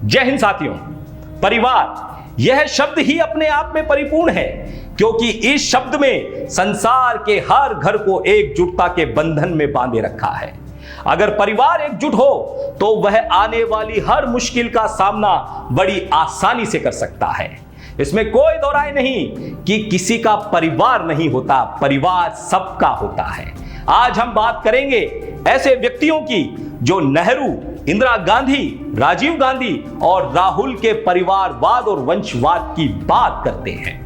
जय हिंद साथियों। परिवार यह शब्द ही अपने आप में परिपूर्ण है, क्योंकि इस शब्द में संसार के हर घर को एकजुटता के बंधन में बांधे रखा है। अगर परिवार एकजुट हो तो वह आने वाली हर मुश्किल का सामना बड़ी आसानी से कर सकता है। इसमें कोई दो राय नहीं कि किसी का परिवार नहीं होता, परिवार सबका होता है। आज हम बात करेंगे ऐसे व्यक्तियों की जो नेहरू, इंदिरा गांधी, राजीव गांधी और राहुल के परिवारवाद और वंशवाद की बात करते हैं।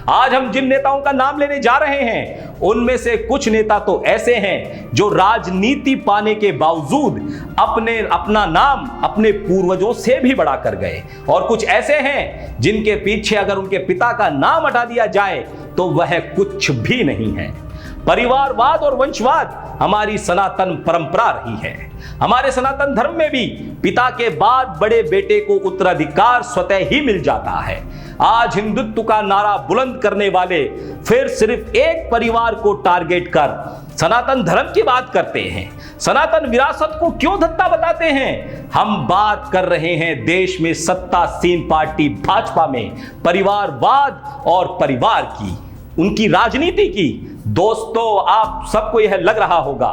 आज हम जिन नेताओं का नाम लेने जा रहे हैं उनमें से कुछ नेता तो ऐसे हैं जो राजनीति पाने के बावजूद अपना नाम अपने पूर्वजों से भी बड़ा कर गए, और कुछ ऐसे हैं जिनके पीछे अगर उनके पिता का नाम हटा दिया जाए तो वह कुछ भी नहीं है। परिवारवाद और वंशवाद हमारी सनातन परंपरा रही है। हमारे सनातन धर्म में भी पिता के बाद बड़े बेटे को उत्तराधिकार स्वतः ही मिल जाता है। आज हिंदुत्व का नारा बुलंद करने वाले फिर सिर्फ एक परिवार को टारगेट कर सनातन धर्म की बात करते हैं। सनातन विरासत को क्यों धत्ता बताते हैं? हम बात कर रहे हैं देश में सत्तासीन पार्टी भाजपा में परिवारवाद और परिवार की, उनकी राजनीति की। दोस्तों, आप सबको यह लग रहा होगा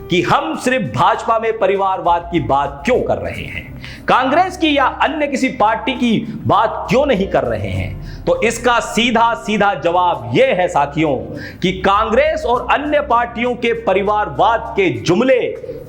कि हम सिर्फ भाजपा में परिवारवाद की बात क्यों कर रहे हैं, कांग्रेस की या अन्य किसी पार्टी की बात क्यों नहीं कर रहे हैं। तो इसका सीधा सीधा जवाब यह है साथियों कि कांग्रेस और अन्य पार्टियों के परिवारवाद के जुमले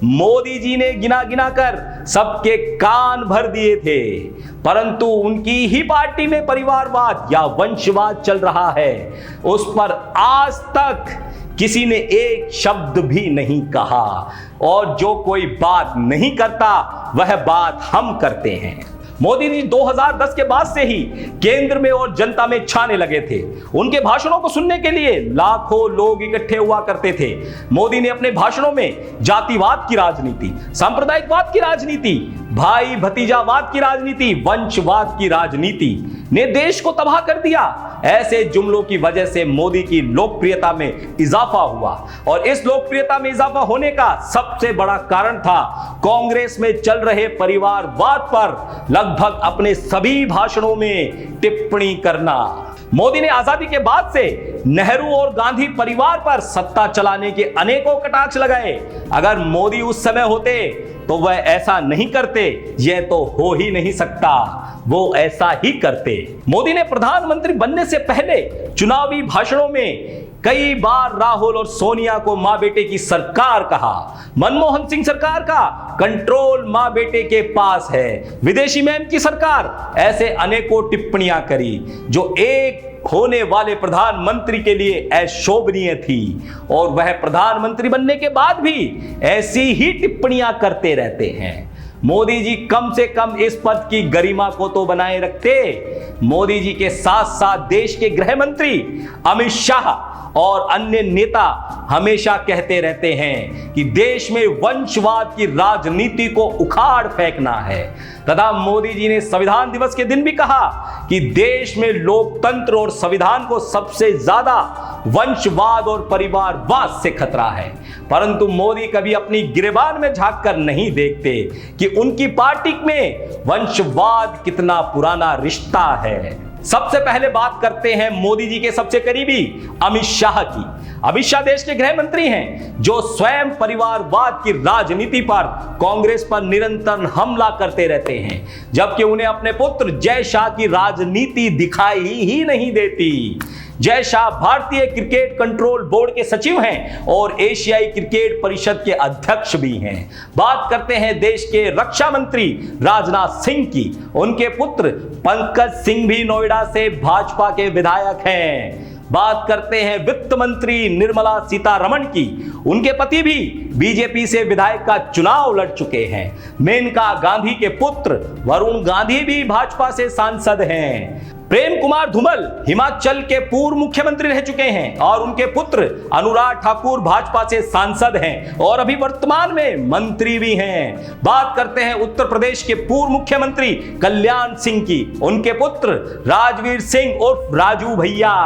मोदी जी ने गिना गिना कर सबके कान भर दिए थे, परंतु उनकी ही पार्टी में परिवारवाद या वंशवाद चल रहा है, उस पर आज तक किसी ने एक शब्द भी नहीं कहा। और जो कोई बात नहीं करता वह बात हम करते हैं। मोदी जी 2010 के बाद से ही केंद्र में और जनता में छाने लगे थे। उनके भाषणों को सुनने के लिए लाखों लोग इकट्ठे हुआ करते थे। मोदी ने अपने भाषणों में जातिवाद की राजनीति, सांप्रदायिकवाद की राजनीति, भाई भतीजावाद की राजनीति, वंशवाद की राजनीति ने देश को तबाह कर दिया। ऐसे जुमलों की वजह से मोदी की लोकप्रियता में इजाफा हुआ, और इस लोकप्रियता में इजाफा होने का सबसे बड़ा कारण था कांग्रेस में चल रहे परिवारवाद पर लगभग अपने सभी भाषणों में टिप्पणी करना। मोदी ने आजादी के बाद से नेहरू और गांधी परिवार पर सत्ता चलाने के अनेकों कटाक्ष लगाए। अगर मोदी उस समय होते तो वह ऐसा नहीं करते, यह तो हो ही नहीं सकता, वो ऐसा ही करते। मोदी ने प्रधानमंत्री बनने से पहले चुनावी भाषणों में कई बार राहुल और सोनिया को मां बेटे की सरकार कहा। मनमोहन सिंह सरकार का कंट्रोल मां बेटे के पास है, विदेशी मैम की सरकार, ऐसे अनेकों टिप्पणियां करी जो एक होने वाले प्रधानमंत्री के लिए अशोभनीय थी, और वह प्रधानमंत्री बनने के बाद भी ऐसी ही टिप्पणियां करते रहते हैं। मोदी जी कम से कम इस पद की गरिमा को तो बनाए रखते। मोदी जी के साथ साथ देश के गृह मंत्री अमित शाह और अन्य नेता हमेशा कहते रहते हैं कि देश में वंशवाद की राजनीति को उखाड़ फेंकना है। तथा मोदी जी ने संविधान दिवस के दिन भी कहा कि देश में लोकतंत्र और संविधान को सबसे ज्यादा वंशवाद और परिवारवाद से खतरा है। परंतु मोदी कभी अपनी गिरेबान में झांक कर नहीं देखते कि उनकी पार्टी में वंशवाद कितना पुराना रिश्ता है। सबसे पहले बात करते हैं मोदी जी के सबसे करीबी अमित शाह की। अमित शाह देश के गृह मंत्री हैं जो स्वयं परिवारवाद की राजनीति पर कांग्रेस पर निरंतर हमला करते रहते हैं, जबकि उन्हें अपने पुत्र जय शाह की राजनीति दिखाई ही नहीं देती। जय शाह भारतीय क्रिकेट कंट्रोल बोर्ड के सचिव हैं और एशियाई क्रिकेट परिषद के अध्यक्ष भी हैं। बात करते हैं देश के रक्षा मंत्री राजनाथ सिंह की। उनके पुत्र पंकज सिंह भी नोएडा से भाजपा के विधायक हैं। बात करते हैं वित्त मंत्री निर्मला सीतारमण की। उनके पति भी बीजेपी से विधायक का चुनाव लड़ चुके हैं। मेनका गांधी के पुत्र वरुण गांधी भी भाजपा से सांसद हैं। प्रेम कुमार धूमल हिमाचल के पूर्व मुख्यमंत्री रह चुके हैं और उनके पुत्र अनुराग ठाकुर भाजपा से सांसद हैं और अभी वर्तमान में मंत्री भी हैं। बात करते हैं उत्तर प्रदेश के पूर्व मुख्यमंत्री कल्याण सिंह की। उनके पुत्र राजवीर सिंह उर्फ राजू भैया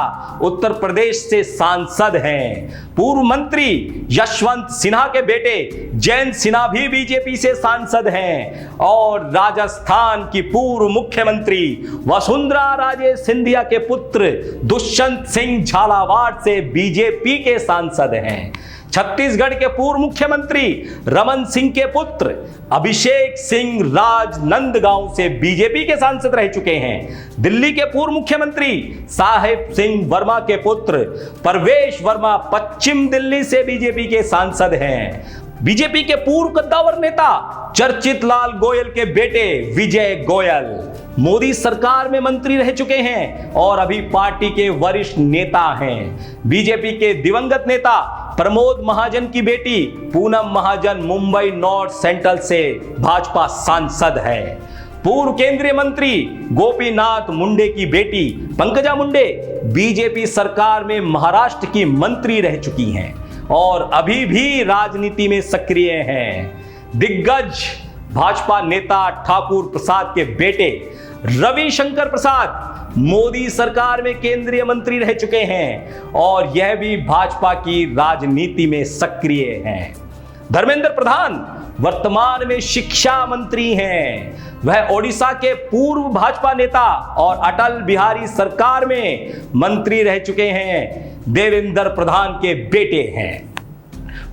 उत्तर प्रदेश से सांसद हैं। पूर्व मंत्री यशवंत सिन्हा के बेटे जयंत सिन्हा भी बीजेपी से सांसद हैं और राजस्थान की पूर्व मुख्यमंत्री वसुंधरा राजे सिंधिया के पुत्र दुष्यंत सिंह झालावाड़ से बीजेपी के सांसद हैं। छत्तीसगढ़ के पूर्व मुख्यमंत्री रमन सिंह के पुत्र अभिषेक सिंह राजनांदगांव से बीजेपी के सांसद रह चुके हैं। दिल्ली के पूर्व मुख्यमंत्री साहिब सिंह वर्मा के पुत्र परवेश वर्मा पश्चिम दिल्ली से बीजेपी के सांसद हैं। बीजेपी के पूर्व कद्दावर नेता चर्चित लाल गोयल के बेटे विजय गोयल मोदी सरकार में मंत्री रह चुके हैं और अभी पार्टी के वरिष्ठ नेता हैं। बीजेपी के दिवंगत नेता प्रमोद महाजन की बेटी पूनम महाजन मुंबई नॉर्थ सेंट्रल से भाजपा सांसद है। पूर्व केंद्रीय मंत्री गोपीनाथ मुंडे की बेटी पंकजा मुंडे बीजेपी सरकार में महाराष्ट्र की मंत्री रह चुकी हैं और अभी भी राजनीति में सक्रिय हैं। दिग्गज भाजपा नेता ठाकुर प्रसाद के बेटे रविशंकर प्रसाद मोदी सरकार में केंद्रीय मंत्री रह चुके हैं और यह भी भाजपा की राजनीति में सक्रिय हैं। धर्मेंद्र प्रधान वर्तमान में शिक्षा मंत्री हैं। वह ओडिशा के पूर्व भाजपा नेता और अटल बिहारी सरकार में मंत्री रह चुके हैं। देवेंद्र प्रधान के बेटे हैं।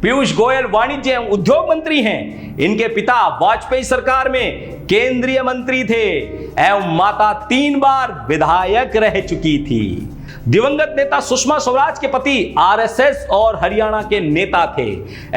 पीयूष गोयल वाणिज्य एवं उद्योग मंत्री हैं। इनके पिता वाजपेयी सरकार में केंद्रीय मंत्री थे एवं माता 3 बार विधायक रह चुकी थी। दिवंगत नेता सुषमा स्वराज के पति आरएसएस और हरियाणा के नेता थे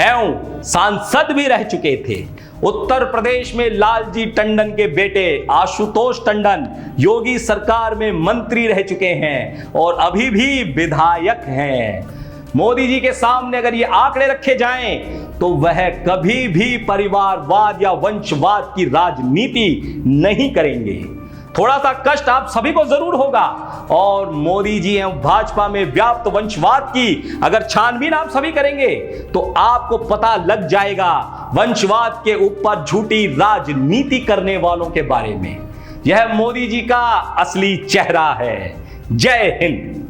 एवं सांसद भी रह चुके थे। उत्तर प्रदेश में लालजी टंडन के बेटे आशुतोष टंडन योगी सरकार में मंत्री रह चुके हैं और अभी भी विधायक हैं। मोदी जी के सामने अगर ये आंकड़े रखे जाएं तो वह कभी भी परिवारवाद या वंशवाद की राजनीति नहीं करेंगे। थोड़ा सा कष्ट आप सभी को जरूर होगा और मोदी जी एवं भाजपा में व्याप्त वंशवाद की अगर छानबीन आप सभी करेंगे तो आपको पता लग जाएगा वंशवाद के ऊपर झूठी राजनीति करने वालों के बारे में। यह मोदी जी का असली चेहरा है। जय हिंद।